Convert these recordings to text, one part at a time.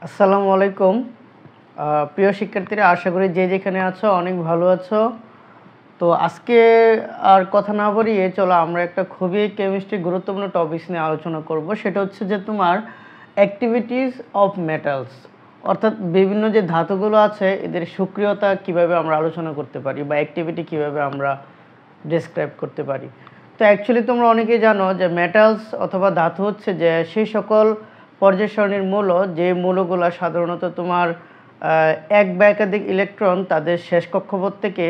আসসালামু আলাইকুম। প্রিয় শিক্ষার্থীরা, আশা করি যে যেখানে আছো অনেক ভালো আছো। তো আজকে আর কথা না বাড়িয়ে চলো আমরা একটা খুবই কেমিস্ট্রি গুরুত্বপূর্ণ টপিকস নিয়ে আলোচনা করব। সেটা হচ্ছে যে তোমার অ্যাক্টিভিটিস অফ মেটালস, অর্থাৎ বিভিন্ন যে ধাতুগুলো আছে এদের সক্রিয়তা কিভাবে আমরা আলোচনা করতে পারি বা অ্যাক্টিভিটি কিভাবে আমরা ডেসক্রাইব করতে পারি। তো অ্যাকচুয়ালি তোমরা অনেকেই জানো যে মেটালস অথবা ধাতু হচ্ছে যে সেই সকল পর্যায় সারণীর মৌল যে মৌলগুলো সাধারণত তোমার এক বা একাধিক ইলেকট্রন তাদের শেষ কক্ষপথ থেকে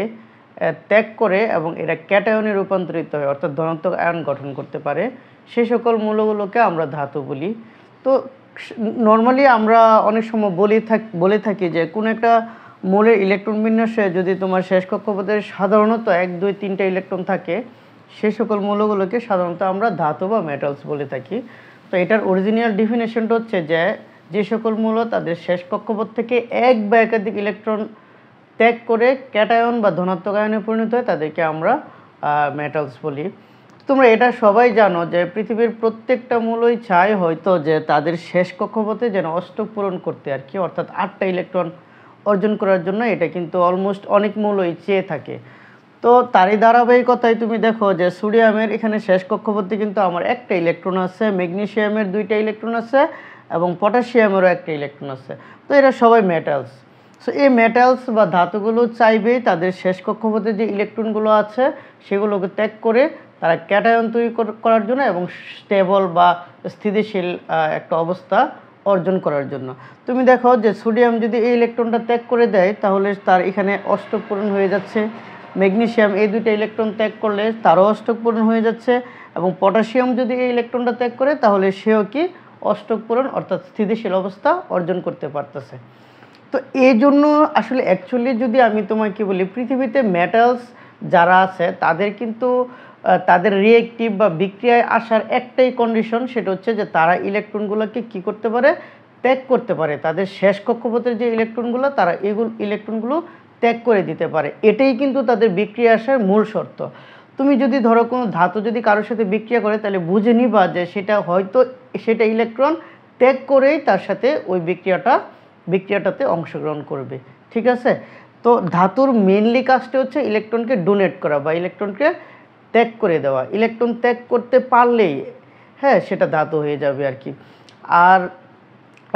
ত্যাগ করে এবং এরা ক্যাটায়নে রূপান্তরিত হয়, অর্থাৎ ধনাত্মক আয়ন গঠন করতে পারে। সেই সকল মৌলগুলোকে আমরা ধাতু বলি। তো নর্মালি আমরা অনেক সময় বলে থাকি যে কোনো একটা মৌলের ইলেকট্রন বিন্যাসে যদি তোমার শেষ কক্ষপথের সাধারণত 1, 2, 3টা ইলেকট্রন থাকে, সেই সকল মৌলগুলোকে সাধারণত আমরা ধাতু বা মেটালস বলে থাকি। তো এটার অরিজিনাল ডেফিনেশনটা হচ্ছে যে সকল মৌল তাদের শেষ কক্ষপথ থেকে এক বা একাধিক ইলেকট্রন ত্যাগ করে ক্যাটায়ন বা ধনাত্মক আয়নে পরিণত হয় তাদেরকে আমরা মেটালস বলি। তোমরা এটা সবাই জানো যে পৃথিবীর প্রত্যেকটা মৌলই চায় হয়তো যে তাদের শেষ কক্ষপথে যেন অষ্টক পূরণ করতে আর কি, অর্থাৎ 8টা ইলেকট্রন অর্জন করার জন্য এটা কিন্তু অলমোস্ট অনেক মৌলই চেয়ে থাকে। তো তারই ধারাবাহিকতায় তুমি দেখো যে সোডিয়ামের এখানে শেষ কক্ষপথে কিন্তু আমার একটা ইলেকট্রন আছে, ম্যাগনেসিয়ামের 2টা ইলেকট্রন আছে এবং পটাশিয়ামেরও একটা ইলেকট্রন আছে। তো এরা সবাই মেটালস। সো এই মেটালস বা ধাতুগুলো চাইবে তাদের শেষ কক্ষপথে যে ইলেকট্রনগুলো আছে সেগুলোকে ত্যাগ করে তারা ক্যাটায়ন তৈরি করার জন্য এবং স্টেবল বা স্থিতিশীল একটা অবস্থা অর্জন করার জন্য। তুমি দেখো যে সোডিয়াম যদি এই ইলেকট্রনটা ত্যাগ করে দেয় তাহলে তার এখানে অষ্টক পূরণ হয়ে যাচ্ছে। ম্যাগনেসিয়াম এই 2টা ইলেকট্রন ত্যাগ করলে তারও অষ্টক পূরণ হয়ে যাচ্ছে এবং পটাশিয়াম যদি এই ইলেকট্রনটা ত্যাগ করে তাহলে সেও কি অষ্টক পূরণ অর্থাৎ স্থিতিশীল অবস্থা অর্জন করতে পারতেছে। তো এই জন্য আসলে অ্যাকচুয়ালি যদি আমি তোমাকে বলি, পৃথিবীতে মেটালস যারা আছে তাদের কিন্তু তাদের রিঅ্যাক্টিভ বা বিক্রিয়ায় আসার একটাই কন্ডিশন, সেটা হচ্ছে যে তারা ইলেকট্রনগুলোকে কি করতে পারে, ত্যাগ করতে পারে। তাদের শেষ কক্ষপথের যে ইলেকট্রনগুলো তারা ইলেকট্রনগুলো ত্যাগ করে দিতে পারে। এটাই কিন্তু তাদের বিক্রিয়া আসার মূল শর্ত। তুমি যদি ধরো কোনো ধাতু যদি কারোর সাথে বিক্রিয়া করে তাহলে বুঝে নিবা যে সেটা ইলেকট্রন ত্যাগ করেই তার সাথে ওই বিক্রিয়াটাতে অংশগ্রহণ করবে। ঠিক আছে? তো ধাতুর মেইনলি কাজটা হচ্ছে ইলেকট্রনকে ডোনেট করা বা ইলেকট্রনকে ত্যাগ করে দেওয়া। ইলেকট্রন ত্যাগ করতে পারলেই সেটা ধাতু হয়ে যাবে আর কি। আর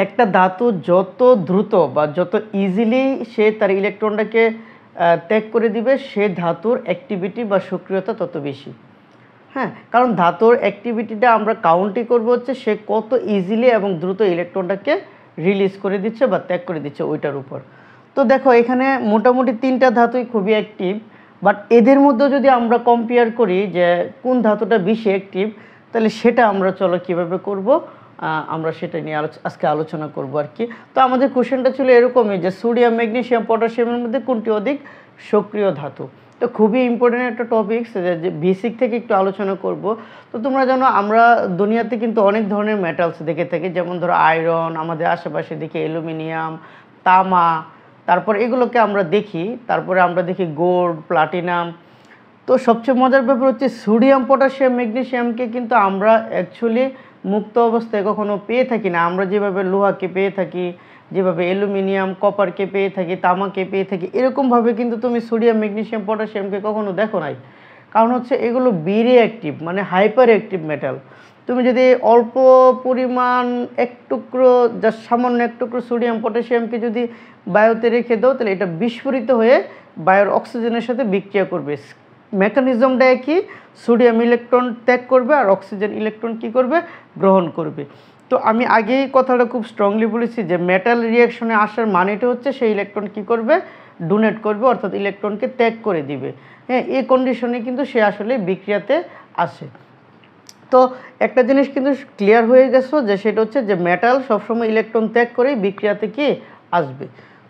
একটা ধাতু যত দ্রুত বা যত ইজিলি সে তার ইলেকট্রনটাকে ত্যাগ করে দিবে, সে ধাতুর অ্যাক্টিভিটি বা সক্রিয়তা তত বেশি। কারণ ধাতুর অ্যাক্টিভিটিটা আমরা কাউন্টই করবো হচ্ছে সে কত ইজিলি এবং দ্রুত ইলেকট্রনটাকে রিলিজ করে দিচ্ছে বা ত্যাগ করে দিচ্ছে ওইটার উপর। তো দেখো এখানে মোটামুটি 3টা ধাতুই খুবই অ্যাক্টিভ, বাট এদের মধ্যে যদি আমরা কম্পেয়ার করি যে কোন ধাতুটা বেশি অ্যাক্টিভ, তাহলে সেটা আমরা চলো কীভাবে করব, আমরা সেটা নিয়ে আজকে আলোচনা করব আর কি। তো আমাদের কোশ্চেনটা ছিল এরকমই যে সোডিয়াম, ম্যাগনেসিয়াম, পটাশিয়ামের মধ্যে কোনটি অধিক সক্রিয় ধাতু। তো খুবই ইম্পর্টেন্ট একটা টপিকস, যে বেসিক থেকে একটু আলোচনা করব। তো তোমরা জানো আমরা দুনিয়াতে কিন্তু অনেক ধরনের মেটালস দেখে থাকি, যেমন ধরো আয়রন, আমাদের আশেপাশে দেখি অ্যালুমিনিয়াম, তামা, তারপর এগুলোকে আমরা দেখি, তারপরে আমরা দেখি গোল্ড, প্লাটিনাম। তো সবচেয়ে মজার ব্যাপার হচ্ছে সোডিয়াম, পটাশিয়াম, ম্যাগনেসিয়ামকে কিন্তু আমরা অ্যাকচুয়ালি মুক্ত অবস্থায় কখনো পেয়ে থাকি না। আমরা যেভাবে লোহাকে পেয়ে থাকি, যেভাবে অ্যালুমিনিয়াম, কপারকে পেয়ে থাকি, তামাকে পেয়ে থাকি, এরকমভাবে কিন্তু তুমি সোডিয়াম, ম্যাগনেসিয়াম, পটাশিয়ামকে কখনো দেখো নাই। কারণ হচ্ছে এগুলো ভেরি অ্যাক্টিভ, মানে হাইপার অ্যাক্টিভ মেটাল। তুমি যদি অল্প পরিমাণ এক টুকরো, জাস্ট সামান্য এক টুকরো সোডিয়াম, পটাশিয়ামকে যদি বায়ুতে রেখে দাও তাহলে এটা বিস্ফোরিত হয়ে বায়ুর অক্সিজেনের সাথে বিক্রিয়া করবে। মেকানিজমটা কি, সোডিয়াম ইলেকট্রন ত্যাগ করবে আর অক্সিজেন ইলেকট্রন কি করবে, গ্রহণ করবে। তো আমি আগেই কথাটা খুব স্ট্রংলি বলেছি যে মেটাল রিয়াকশনে আসার মানেটা হচ্ছে সেই ইলেকট্রন কি করবে, ডোনেট করবে, অর্থাৎ ইলেকট্রনকে ত্যাগ করে দিবে। এই কন্ডিশনে কিন্তু সে আসলে বিক্রিয়াতে আসে। তো একটা জিনিস কিন্তু ক্লিয়ার হয়ে গেছে যে সেটা হচ্ছে যে মেটাল সবসময় ইলেকট্রন ত্যাগ করেই বিক্রিয়াতে কি আসবে।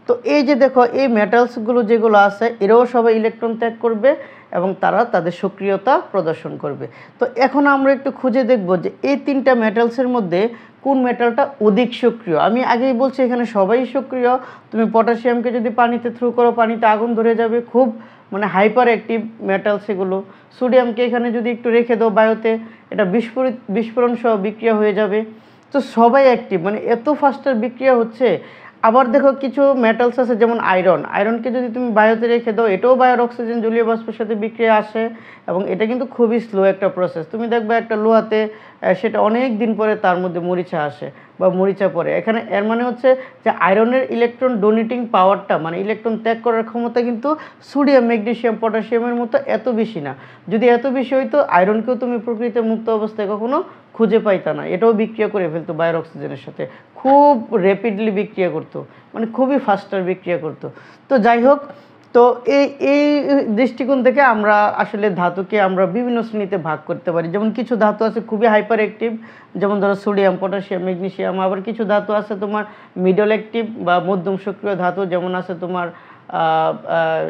তো এই যে দেখো এই মেটালসগুলো যেগুলো আছে এরাও সবাই ইলেকট্রন ত্যাগ করবে এবং তারা তাদের সক্রিয়তা প্রদর্শন করবে। তো এখন আমরা একটু খুঁজে দেখব যে এই 3টা মেটালসের মধ্যে কোন মেটালটা অধিক সক্রিয়। আমি আগেই বলছি এখানে সবাই সক্রিয়। তুমি পটাশিয়ামকে যদি পানিতে থ্রো করো, পানিতে আগুন ধরে যাবে, খুব মানে হাইপার অ্যাক্টিভ মেটাল সেগুলো। সোডিয়ামকে এখানে যদি একটু রেখে দাও বায়ুতে, এটা বিস্ফোরণ সহ বিক্রিয়া হয়ে যাবে। তো সবাই অ্যাক্টিভ, মানে এত ফাস্টার বিক্রিয়া হচ্ছে। আবার দেখো কিছু মেটালস আছে যেমন আয়রনকে যদি তুমি বায়ুতে রেখে দাও, এটাও বায়ুর অক্সিজেন জলীয় বাষ্পের সাথে বিক্রিয়া আসে, এবং এটা কিন্তু খুবই স্লো একটা প্রসেস। তুমি দেখবে একটা লোহাতে সেটা অনেক দিন পরে তার মধ্যে মরিচা আসে বা মরিচা পড়ে। এখানে এর মানে হচ্ছে যে আয়রনের ইলেকট্রন ডোনেটিং পাওয়ারটা, মানে ইলেকট্রন ত্যাগ করার ক্ষমতা কিন্তু সোডিয়াম, ম্যাগনেসিয়াম, পটাশিয়ামের মতো এত বেশি না। যদি এত বেশি হইতো আয়রনকেও তুমি প্রকৃতিতে মুক্ত অবস্থায় কখনো খুঁজে পাইতা না, এটাও বিক্রিয়া করে ফেলতো বায়ুর অক্সিজেনের সাথে, খুব র্যাপিডলি বিক্রিয়া করতো, মানে খুবই ফাস্টার বিক্রিয়া করতো। তো যাই হোক, তো এই দৃষ্টিকোণ থেকে আমরা আসলে ধাতুকে আমরা বিভিন্ন শ্রেণীতে ভাগ করতে পারি। যেমন কিছু ধাতু আছে খুবই হাইপার অ্যাক্টিভ, যেমন ধরো সোডিয়াম, পটাশিয়াম, ম্যাগনেসিয়াম। আবার কিছু ধাতু আছে তোমার মিডল অ্যাক্টিভ বা মধ্যম সক্রিয় ধাতু, যেমন আছে তোমার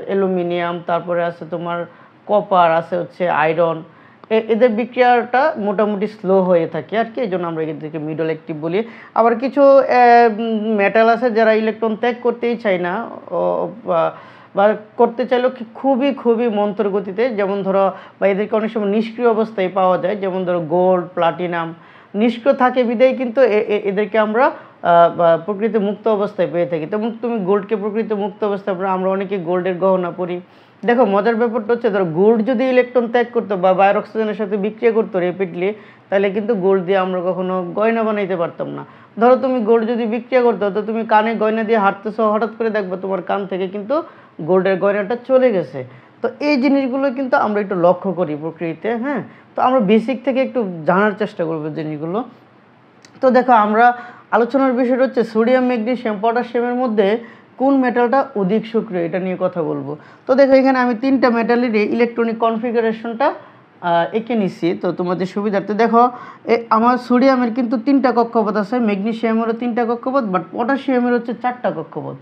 অ্যালুমিনিয়াম, তারপরে আছে তোমার কপার, আছে হচ্ছে আয়রন। এদের বিক্রিয়াটা মোটামুটি স্লো হয়ে থাকে আর কি, এই জন্য আমরা এদেরকে মিডল অ্যাক্টিভ বলি। আবার কিছু মেটাল আছে যারা ইলেকট্রন ত্যাগ করতেই চায় না, বা করতে চাইলেও খুবই খুবই মন্থর গতিতে, যেমন ধরো, বা এদেরকে অনেক সময় নিষ্ক্রিয় অবস্থায় পাওয়া যায়, যেমন ধরো গোল্ড, প্লাটিনাম। নিষ্ক্রিয় থাকে বিদায় কিন্তু এদেরকে আমরা প্রকৃতি মুক্ত অবস্থায় পেয়ে থাকি। তেমন তুমি গোল্ডকে প্রকৃতি মুক্ত অবস্থায় আমরা অনেকে গোল্ডের গহনা পরি। দেখো মজার ব্যাপারটা হচ্ছে, ধরো গোল্ড যদি ইলেকট্রন ত্যাগ করতো বা বায়ুর অক্সিজেনের সাথে বিক্রিয়া করতো র্যাপিডলি, তাহলে কিন্তু গোল্ড দিয়ে আমরা কখনো গয়না বানাইতে পারতাম না। ধরো তুমি গোল্ড যদি বিক্রিয়া করতো, তো তুমি কানে গয়না দিয়ে হাঁটতেছো, হঠাৎ করে দেখবে তোমার কান থেকে কিন্তু গোল্ডের গয়নাটা চলে গেছে। তো এই জিনিসগুলো কিন্তু আমরা একটু লক্ষ্য করি প্রকৃতিতে। হ্যাঁ, তো আমরা বেসিক থেকে একটু জানার চেষ্টা করবো জিনিসগুলো। তো দেখো, আমরা আলোচনার বিষয়টা হচ্ছে সোডিয়াম, ম্যাগনেসিয়াম, পটাশিয়ামের মধ্যে কোন মেটালটা অধিক সক্রিয়, এটা নিয়ে কথা বলবো। তো দেখো, এখানে আমি 3টা মেটালের ইলেকট্রনিক কনফিগারেশনটা এঁকে নিচ্ছি তো তোমাদের সুবিধার্থে। দেখো, আমার সোডিয়ামের কিন্তু 3টা কক্ষপথ আছে, ম্যাগনেসিয়ামেরও 3টা কক্ষপথ, বাট পটাশিয়ামের হচ্ছে 4টা কক্ষপথ।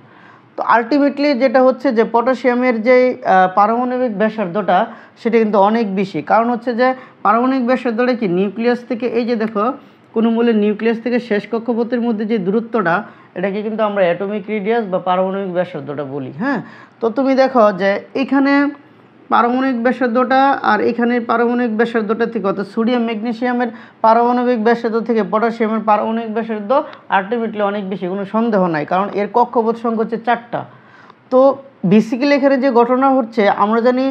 তো আলটিমেটলি যেটা হচ্ছে যে পটাশিয়ামের যে পারমাণবিক ব্যাসার্ধটা সেটা কিন্তু অনেক বেশি। কারণ হচ্ছে যে পারমাণবিক ব্যাসার্ধটা কি, নিউক্লিয়াস থেকে, এই যে দেখো কোনো মূলের নিউক্লিয়াস থেকে শেষ কক্ষপথের মধ্যে যে দূরত্বটা, এটাকে কিন্তু আমরা অ্যাটমিক রেডিয়াস বা পারমাণবিক ব্যাসার্ধটা বলি। হ্যাঁ, তো তুমি দেখো যে এখানে পারমাণবিক ব্যাসার্ধটা আর এখানে পারমাণবিক ব্যাসার্ধটা থেকে, অর্থাৎ সোডিয়াম, ম্যাগনেসিয়ামের পারমাণবিক ব্যাসার্ধ থেকে পটাশিয়ামের পারমাণবিক ব্যাসার্ধ আলটিমেটলি অনেক বেশি, কোনো সন্দেহ নাই, কারণ এর কক্ষপথ সংখ্যা হচ্ছে 4টা। তো বেসিক্যালি এখানে যে ঘটনা হচ্ছে, আমরা জানি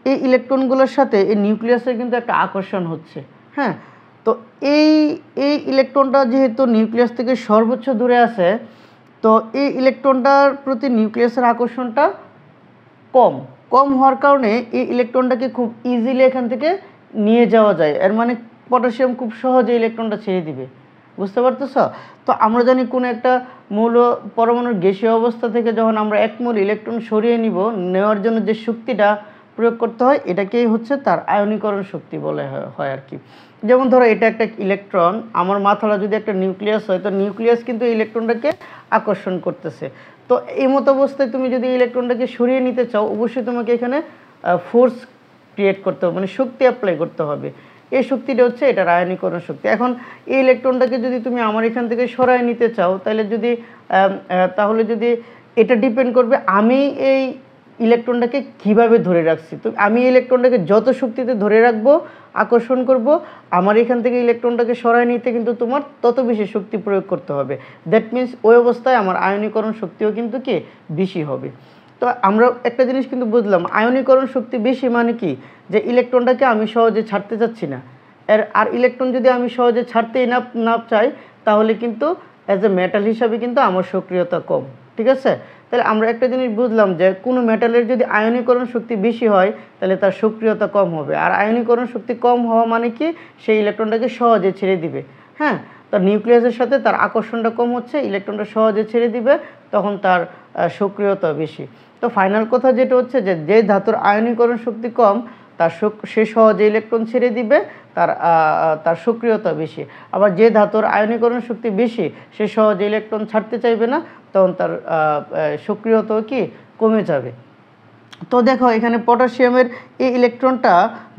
এই ইলেকট্রনগুলোর সাথে এই নিউক্লিয়াসের কিন্তু একটা আকর্ষণ হচ্ছে। হ্যাঁ, তো এই ইলেকট্রনটা যেহেতু নিউক্লিয়াস থেকে সর্বোচ্চ দূরে আছে, তো এই ইলেকট্রনটার প্রতি নিউক্লিয়াসের আকর্ষণটা কম হওয়ার কারণে এই ইলেকট্রনটাকে খুব ইজিলি এখান থেকে নিয়ে যাওয়া যায়। এর মানে পটাশিয়াম খুব সহজে ইলেকট্রনটা ছেড়ে দিবে। বুঝতে পারতেছ? তো আমরা জানি কোনো একটা মৌল পরমাণুর গ্যাসীয় অবস্থা থেকে যখন আমরা 1 মোল ইলেকট্রন সরিয়ে নেওয়ার জন্য যে শক্তিটা প্রয়োগ করতে হয়, এটাকেই হচ্ছে তার আয়নীকরণ শক্তি বলে হয় আর কি। যেমন ধরো, এটা একটা ইলেকট্রন, আমার মাথাটা যদি একটা নিউক্লিয়াস হয়, তো নিউক্লিয়াস কিন্তু ইলেকট্রনটাকে আকর্ষণ করতেছে। তো এই মতো অবস্থায় তুমি যদি ইলেকট্রনটাকে সরিয়ে নিতে চাও, অবশ্যই তোমাকে এখানে ফোর্স ক্রিয়েট করতে হবে, মানে শক্তি অ্যাপ্লাই করতে হবে। এই শক্তিটা হচ্ছে এটার আয়নীকরণ শক্তি। এখন এই ইলেকট্রনটাকে যদি তুমি আমার এখান থেকে সরায় নিতে চাও, তাহলে যদি এটা ডিপেন্ড করবে আমি এই ইলেকট্রনটাকে কিভাবে ধরে রাখছি। তো আমি ইলেকট্রনটাকে যত শক্তিতে ধরে রাখবো, আকর্ষণ করব, আমার এখান থেকে ইলেকট্রনটাকে সরায় নিতে কিন্তু তোমার তত বেশি শক্তি প্রয়োগ করতে হবে। দ্যাট মিনস ওই অবস্থায় আমার আয়নীকরণ শক্তিও কিন্তু কি বেশি হবে। তো আমরা একটা জিনিস কিন্তু বুঝলাম, আয়নীকরণ শক্তি বেশি মানে কি, যে ইলেকট্রনটাকে আমি সহজে ছাড়তে চাচ্ছি না। আর ইলেকট্রন যদি আমি সহজে ছাড়তেই না চাই, তাহলে কিন্তু অ্যাজ এ মেটাল হিসাবে কিন্তু আমার সক্রিয়তা কম। ঠিক আছে? তাহলে আমরা একটা জিনিস বুঝলাম যে কোনো মেটালের যদি আয়নীকরণ শক্তি বেশি হয়, তাহলে তার সক্রিয়তা কম হবে। আর আয়নীকরণ শক্তি কম হওয়া মানে কি, সেই ইলেকট্রনটাকে সহজে ছেড়ে দিবে। হ্যাঁ, তার নিউক্লিয়াসের সাথে তার আকর্ষণটা কম হচ্ছে, ইলেকট্রনটা সহজে ছেড়ে দিবে, তখন তার সক্রিয়তা বেশি। তো ফাইনাল কথা যেটা হচ্ছে যে ধাতুর আয়নীকরণ শক্তি কম, সে সহজে ইলেকট্রন ছেড়ে দিবে, তার সক্রিয়তা বেশি। আবার যে ধাতুর আয়নীকরণ শক্তি বেশি, সে সহজে ইলেকট্রন ছাড়তে চাইবে না, তখন তার সক্রিয়তাও কি কমে যাবে। তো দেখো, এখানে পটাশিয়ামের এই ইলেকট্রনটা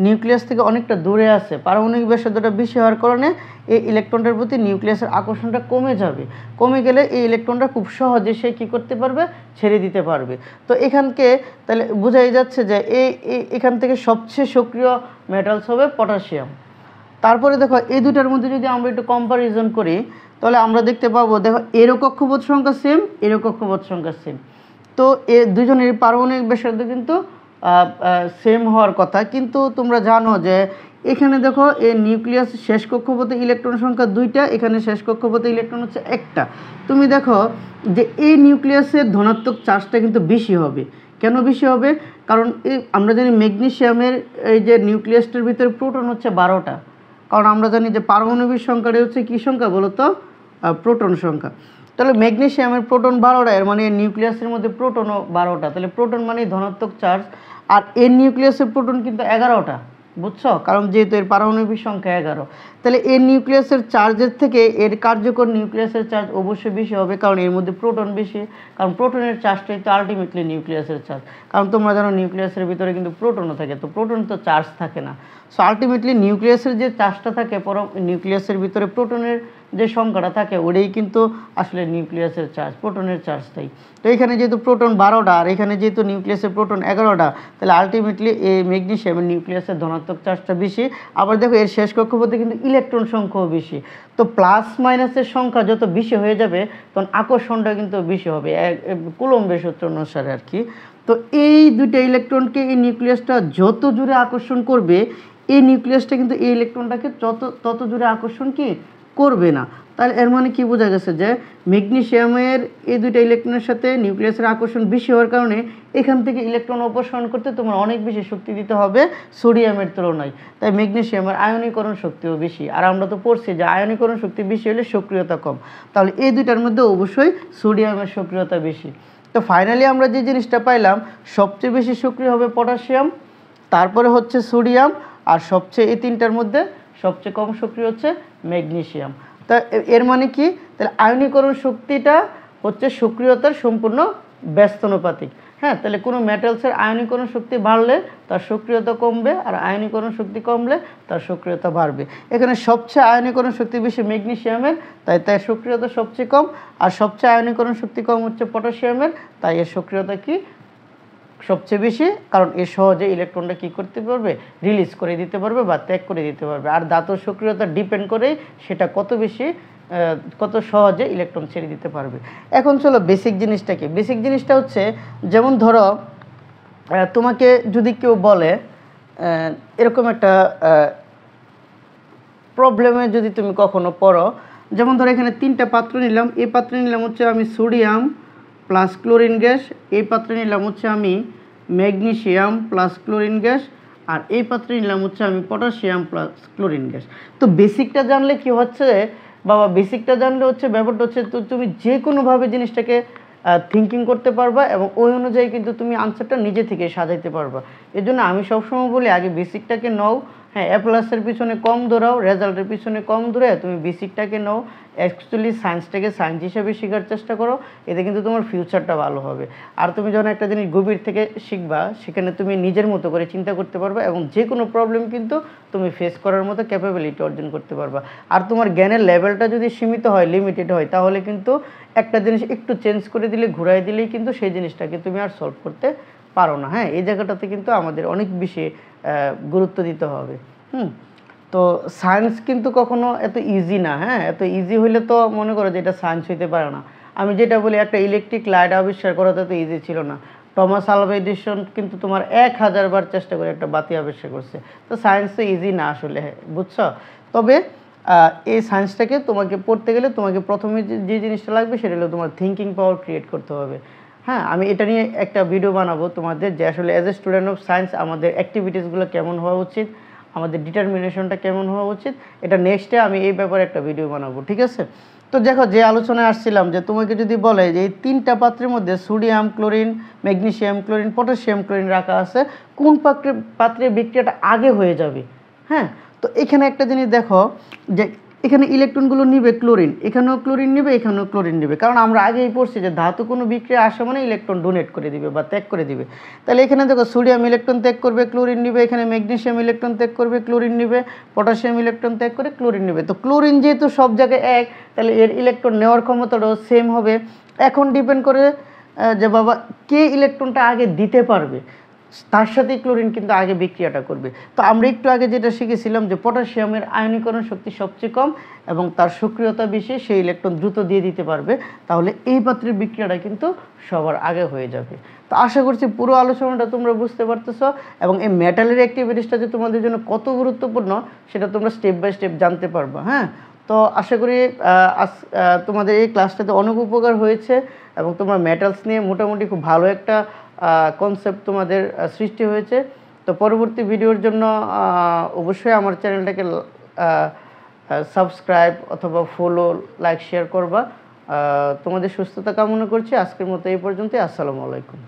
নিউক্লিয়াস থেকে অনেকটা দূরে আছে, পারমাণবিক ব্যাসার্ধটা বেশি হওয়ার কারণে এই ইলেকট্রনটার প্রতি নিউক্লিয়াসের আকর্ষণটা কমে গেলে এই ইলেকট্রনটা খুব সহজে সে কী করতে পারবে, ছেড়ে দিতে পারবে। তো এখানকে তাহলে বোঝাই যাচ্ছে যে এখান থেকে সবচেয়ে সক্রিয় মেটালস হবে পটাশিয়াম। তারপরে দেখো এই দুটার মধ্যে যদি আমরা একটু কম্পারিজন করি তাহলে আমরা দেখতে পাবো, দেখো এরও কক্ষপথ সংখ্যা সেম, এরও কক্ষপথ সংখ্যা সেম। তো এ দুজনের পারমাণবিক ব্যাসার্ধ কিন্তু সেম হওয়ার কথা, কিন্তু তোমরা জানো যে এখানে দেখো এই নিউক্লিয়াস শেষ কক্ষপথে ইলেকট্রন সংখ্যা 2টা, এখানে শেষ কক্ষপথে ইলেকট্রন হচ্ছে 1টা। তুমি দেখো যে এই নিউক্লিয়াসের ধনাত্মক চার্জটা কিন্তু বেশি হবে। কেন বেশি হবে? কারণ আমরা জানি ম্যাগনেসিয়ামের এই যে নিউক্লিয়াসটার ভিতরে প্রোটন হচ্ছে 12টা, কারণ আমরা জানি যে পারমাণবিক সংখ্যাটা হচ্ছে কী সংখ্যা বলো তো? প্রোটন সংখ্যা। তাহলে ম্যাগনেসিয়ামের প্রোটন 12টা, এর মানে নিউক্লিয়াসের মধ্যে প্রোটনও 12টা, তাহলে প্রোটন মানে ধনাত্মক চার্জ। আর এর নিউক্লিয়াসের প্রোটন কিন্তু 11টা, বুঝছো? কারণ যেহেতু এর পারমাণবিক সংখ্যা 11, তাহলে এর নিউক্লিয়াসের চার্জের থেকে এর কার্যকর নিউক্লিয়াসের চার্জ অবশ্যই বেশি হবে, কারণ এর মধ্যে প্রোটন বেশি। কারণ প্রোটনের চার্জটাই তো আলটিমেটলি নিউক্লিয়াসের চার্জ। কারণ তোমরা জানো নিউক্লিয়াসের ভিতরে কিন্তু প্রোটনও থাকে, তো প্রোটন তো চার্জ থাকে না। সো আলটিমেটলি নিউক্লিয়াসের যে চার্জটা থাকে, নিউক্লিয়াসের ভিতরে প্রোটনের যে সংখ্যাটা থাকে ওটাই কিন্তু আসলে নিউক্লিয়াসের চার্জ, প্রোটনের চার্জটাই। তো এখানে যেহেতু প্রোটন 12টা আর এখানে যেহেতু নিউক্লিয়াসের প্রোটন 11টা, তাহলে আলটিমেটলি এই ম্যাগনেসিয়ামের নিউক্লিয়াসের ধনাত্মক চার্জটা বেশি। আবার দেখো এর শেষ কক্ষপথে কিন্তু ইলেকট্রন সংখ্যাও বেশি। তো প্লাস মাইনাসের সংখ্যা যত বেশি হয়ে যাবে তখন আকর্ষণটা কিন্তু বেশি হবে, কুলম্বের সূত্র অনুসারে আর কি। তো এই দুইটা ইলেকট্রনকে এই নিউক্লিয়াসটা যত জোরে আকর্ষণ করবে, এই নিউক্লিয়াসটা কিন্তু এই ইলেকট্রনটাকে তত জোরে আকর্ষণ কি করবে না। তাহলে এর মানে কি বোঝা গেছে যে ম্যাগনেসিয়ামের এই দুইটা ইলেকট্রনের সাথে নিউক্লিয়াসের আকর্ষণ বেশি হওয়ার কারণে এখান থেকে ইলেকট্রন অপসারণ করতে তোমার অনেক বেশি শক্তি দিতে হবে সোডিয়ামের তুলনায়। তাই ম্যাগনেসিয়ামের আয়নীকরণ শক্তিও বেশি। আর আমরা তো পড়ছি যে আয়নীকরণ শক্তি বেশি হলে সক্রিয়তা কম, তাহলে এই দুইটার মধ্যে অবশ্যই সোডিয়ামের সক্রিয়তা বেশি। তো ফাইনালি আমরা যে জিনিসটা পাইলাম, সবচেয়ে বেশি সক্রিয় হবে পটাশিয়াম, তারপরে হচ্ছে সোডিয়াম, আর সবচেয়ে এই তিনটার মধ্যে সবচেয়ে কম সক্রিয় হচ্ছে ম্যাগনেসিয়াম। তা এর মানে কি? তাহলে আয়নীকরণ শক্তিটা হচ্ছে সক্রিয়তার সম্পূর্ণ ব্যস্তানুপাতিক। হ্যাঁ, তাহলে কোনো মেটালসের আয়নীকরণ শক্তি বাড়লে তার সক্রিয়তা কমবে, আর আয়নীকরণ শক্তি কমলে তার সক্রিয়তা বাড়বে। এখানে সবচেয়ে আয়নীকরণ শক্তি বেশি ম্যাগনেসিয়ামের, তাই তার সক্রিয়তা সবচেয়ে কম। আর সবচেয়ে আয়নীকরণ শক্তি কম হচ্ছে পটাশিয়ামের, তাই এর সক্রিয়তা কি সবচেয়ে বেশি, কারণ এ সহজে ইলেকট্রনটা কি করতে পারবে, রিলিজ করে দিতে পারবে বা ত্যাগ করে দিতে পারবে। আর ধাতুর সক্রিয়তা ডিপেন্ড করেই সেটা কত সহজে ইলেকট্রন ছেড়ে দিতে পারবে। এখন চলো বেসিক জিনিসটা কি। বেসিক জিনিসটা হচ্ছে, যেমন ধরো তোমাকে যদি কেউ বলে এরকম একটা প্রবলেমে যদি তুমি কখনো পড়ো, যেমন ধরো এখানে 3টা পাত্র নিলাম, এই পাত্রে নিলাম হচ্ছে আমি সোডিয়াম প্লাস ক্লোরিন গ্যাস, এই পাত্রে নিলাম হচ্ছে আমি ম্যাগনেসিয়াম প্লাস ক্লোরিন গ্যাস, আর এই পাত্রে নিলাম হচ্ছে আমি পটাশিয়াম প্লাস ক্লোরিন গ্যাস। তো বেসিকটা জানলে কি হচ্ছে বাবা, বেসিকটা জানলে হচ্ছে ব্যাপারটা হচ্ছে তো তুমি যে কোনোভাবে জিনিসটাকে থিঙ্কিং করতে পারবা এবং ওই অনুযায়ী কিন্তু তুমি আনসারটা নিজে থেকে সাজাইতে পারবা। এর জন্য আমি সবসময় বলি আগে বেসিকটাকে নাও। হ্যাঁ, এ প্লাসের পিছনে কম দৌড়াও, রেজাল্টের পিছনে কম দৌড়ে তুমি বেসিকটাকে নাও। অ্যাকচুয়ালি সায়েন্সটাকে সায়েন্স হিসেবে শেখার চেষ্টা করো, এতে কিন্তু তোমার ফিউচারটা ভালো হবে। আর তুমি যখন একটা জিনিস গভীর থেকে শিখবা, সেখানে তুমি নিজের মতো করে চিন্তা করতে পারবে এবং যে কোনো প্রবলেম কিন্তু তুমি ফেস করার মতো ক্যাপাবিলিটি অর্জন করতে পারবা। আর তোমার জ্ঞানের লেভেলটা যদি সীমিত হয়, লিমিটেড হয়, তাহলে কিন্তু একটা জিনিস একটু চেঞ্জ করে দিলে, ঘুরাই দিলেই কিন্তু সেই জিনিসটাকে তুমি আর সলভ করতে পারো না। হ্যাঁ, এই জায়গাটাতে কিন্তু আমাদের অনেক বেশি গুরুত্ব দিতে হবে। তো সায়েন্স কিন্তু কখনো এত ইজি না। হ্যাঁ, এত ইজি হইলে তো মনে করো যে এটা সায়েন্স হইতে পারে না। আমি যেটা বলি, একটা ইলেকট্রিক লাইট আবিষ্কার করা তো ইজি ছিল না। টমাস আলভা এডিসন কিন্তু তোমার 1000 বার চেষ্টা করে একটা বাতি আবিষ্কার করছে। তো সায়েন্স তো ইজি না আসলে, বুঝছো? তবে এই সায়েন্সটাকে তোমাকে পড়তে গেলে তোমাকে প্রথমে যে জিনিসটা লাগবে সেটা হলো তোমার থিঙ্কিং পাওয়ার ক্রিয়েট করতে হবে। হ্যাঁ, আমি এটা নিয়ে একটা ভিডিও বানাবো তোমাদের, যে আসলে as a student of science আমাদের অ্যাক্টিভিটিসগুলো কেমন হওয়া উচিত, আমাদের ডিটারমিনেশনটা কেমন হওয়া উচিত, এটা নেক্সটে আমি এই ব্যাপারে একটা ভিডিও বানাবো, ঠিক আছে? তো দেখো, যে আলোচনায় আসছিলাম যে তোমাকে যদি বলে যে এই 3টা পাত্রের মধ্যে sodium chlorine, magnesium chlorine, potassium chlorine রাখা আছে, কোন পাত্রে বিক্রিয়াটা আগে হয়ে যাবে। হ্যাঁ, তো এখানে একটা জিনিস দেখো যে এখানে ইলেকট্রনগুলো নিবে ক্লোরিন, এখানেও ক্লোরিন নিবে, এখানেও ক্লোরিন নিবে, কারণ আমরা আগেই পড়ছি যে ধাতু কোনো বিক্রিয়া আসা মানে ইলেকট্রন ডোনেট করে দিবে বা ত্যাগ করে দিবে। তাহলে এখানে দেখো সোডিয়াম ইলেকট্রন ত্যাগ করবে, ক্লোরিন নিবে, এখানে ম্যাগনেসিয়াম ইলেকট্রন ত্যাগ করবে, ক্লোরিন নিবে, পটাশিয়াম ইলেকট্রন ত্যাগ করে ক্লোরিন নিবে। তো ক্লোরিন যেহেতু সব জায়গায় এক, তাহলে এর ইলেকট্রন নেওয়ার ক্ষমতাটাও সেম হবে। এখন ডিপেন্ড করে যে বাবা কে ইলেকট্রনটা আগে দিতে পারবে। তার সাথে ক্লোরিন কিন্তু আগে বিক্রিয়াটা করবে। তো আমরা একটু আগে যেটা শিখেছিলাম যে পটাশিয়ামের আয়নীকরণ শক্তি সবচেয়ে কম এবং তার সক্রিয়তা বেশি, সেই ইলেকট্রন দ্রুত দিয়ে দিতে পারবে। তাহলে এই পাত্রের বিক্রিয়াটা কিন্তু সবার আগে হয়ে যাবে। তো আশা করছি পুরো আলোচনাটা তোমরা বুঝতে পারতেছো এবং এই মেটালের অ্যাক্টিভিটিসটা যে তোমাদের জন্য কত গুরুত্বপূর্ণ সেটা তোমরা স্টেপ বাই স্টেপ জানতে পারবে। হ্যাঁ, তো আশা করি তোমাদের এই ক্লাসটাতে অনেক উপকার হয়েছে এবং তোমরা মেটালস নিয়ে মোটামুটি খুব ভালো একটা কনসেপ্ট তোমাদের সৃষ্টি হয়েছে। তো পরবর্তী ভিডিওর জন্য অবশ্যই আমার চ্যানেলটাকে সাবস্ক্রাইব অথবা ফলো, লাইক, শেয়ার করবা। তোমাদের সুস্থতা কামনা করছি। আজকের মতো এই পর্যন্তই। আসসালামু আলাইকুম।